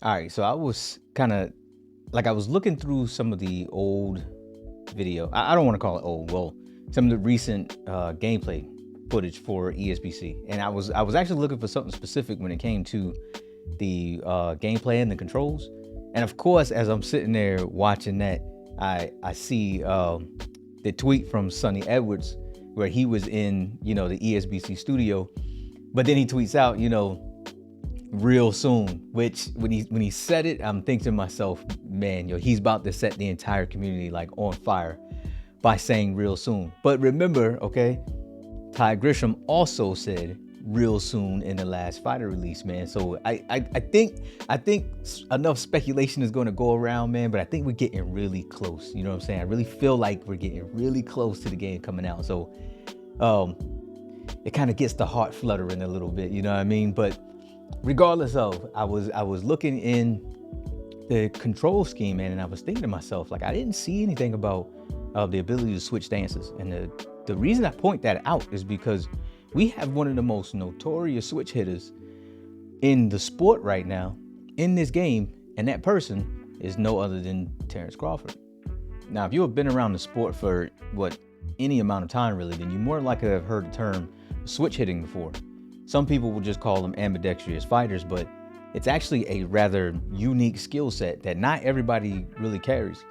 All right, so I was kind of like I was looking through some of the old video. I don't want to call it old. Well, some of the recent gameplay footage for ESBC, and I was actually looking for something specific when it came to the gameplay and the controls. And of course, as I'm sitting there watching that, I see the tweet from Sonny Edwards where he was in the ESBC studio, but then he tweets out real soon, which when he said it, I'm thinking to myself, man, he's about to set the entire community like on fire by saying real soon. But remember, okay, Ty Grisham also said real soon in the last fighter release, man. So I think enough speculation is going to go around, man, but I think we're getting really close. You know what I'm saying? I really feel like we're getting really close to the game coming out. So it kind of gets the heart fluttering a little bit, you know what I mean? But regardless of, I was looking in the control scheme, man, and I was thinking to myself, like, I didn't see anything about the ability to switch stances. And the reason I point that out is because we have one of the most notorious switch hitters in the sport right now in this game, and that person is no other than Terence Crawford. Now, if you have been around the sport for any amount of time, really, then you more likely have heard the term switch hitting before. Some people will just call them ambidextrous fighters, but it's actually a rather unique skill set that not everybody really carries.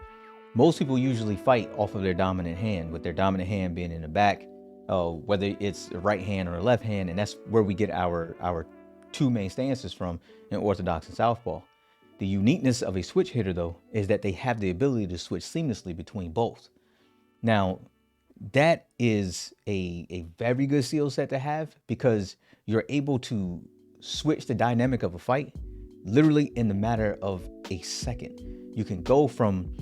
Most people usually fight off of their dominant hand, with their dominant hand being in the back, whether it's the right hand or the left hand, and that's where we get our two main stances from in orthodox and southpaw. The uniqueness of a switch hitter, though, is that they have the ability to switch seamlessly between both. Now, that is a very good skill set to have, because you're able to switch the dynamic of a fight literally in the matter of a second. You can go from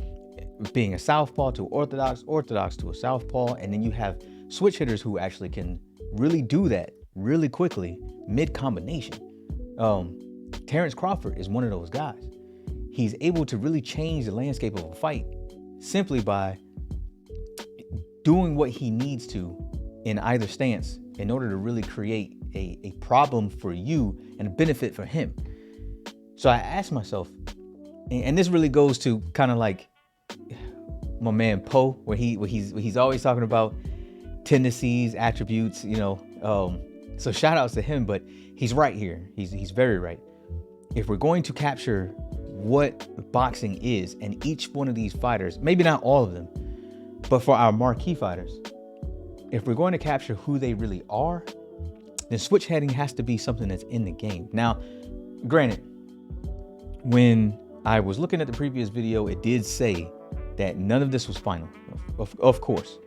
being a southpaw to orthodox to a southpaw, and then you have switch hitters who actually can really do that really quickly mid-combination. Terence Crawford is one of those guys. He's able to really change the landscape of a fight simply by doing what he needs to in either stance in order to really create a problem for you and a benefit for him. So I asked myself, and this really goes to kind of like my man Poe, where he's always talking about tendencies, attributes, so shout outs to him, but he's right here. He's very right. If we're going to capture what boxing is, and each one of these fighters, maybe not all of them, but for our marquee fighters, if we're going to capture who they really are, then switch hitting has to be something that's in the game. Now, granted, when I was looking at the previous video, it did say that none of this was final, of course.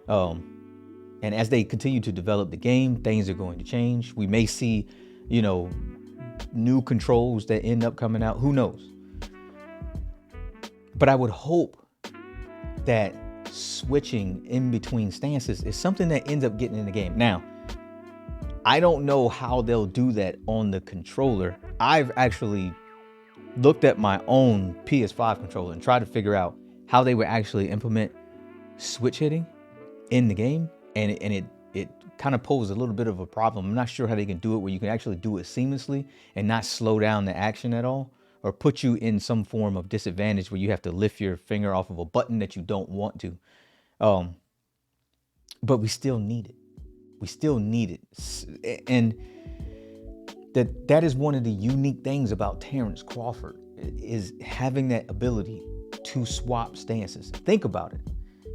And as they continue to develop the game, things are going to change. We may see, new controls that end up coming out. Who knows? But I would hope that switching in between stances is something that ends up getting in the game. Now, I don't know how they'll do that on the controller. I've actually looked at my own PS5 controller and tried to figure out how they would actually implement switch hitting in the game. And it kind of posed a little bit of a problem. I'm not sure how they can do it where you can actually do it seamlessly and not slow down the action at all, or put you in some form of disadvantage where you have to lift your finger off of a button that you don't want to. But we still need it. We still need it. And that is one of the unique things about Terence Crawford, is having that ability to swap stances. Think about it.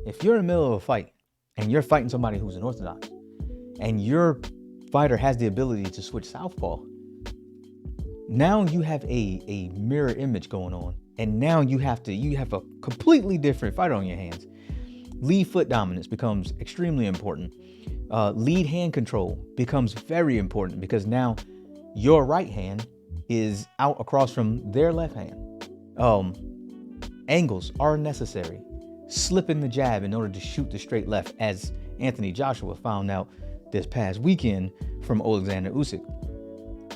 If you're in the middle of a fight and you're fighting somebody who's an orthodox, and your fighter has the ability to switch southpaw, now you have a mirror image going on, and now you have a completely different fighter on your hands. Lead foot dominance becomes extremely important. Lead hand control becomes very important, because now your right hand is out across from their left hand. Angles are necessary. Slipping the jab in order to shoot the straight left, as Anthony Joshua found out this past weekend from Alexander Usyk.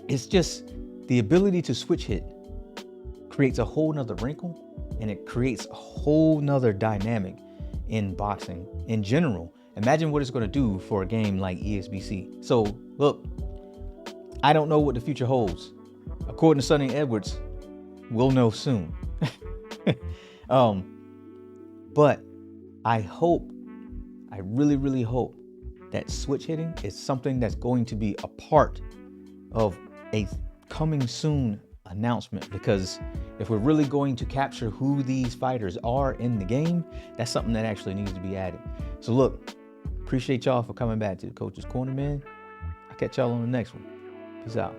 It's just the ability to switch hit creates a whole nother wrinkle, and it creates a whole nother dynamic in boxing in general. Imagine what it's going to do for a game like ESBC. So look, I don't know what the future holds. According to Sonny Edwards, We'll know soon. But I really, really hope that switch hitting is something that's going to be a part of a coming soon announcement, because if we're really going to capture who these fighters are in the game, that's something that actually needs to be added. So look, appreciate y'all for coming back to the Coach's Corner, man. I'll catch y'all on the next one. Peace out.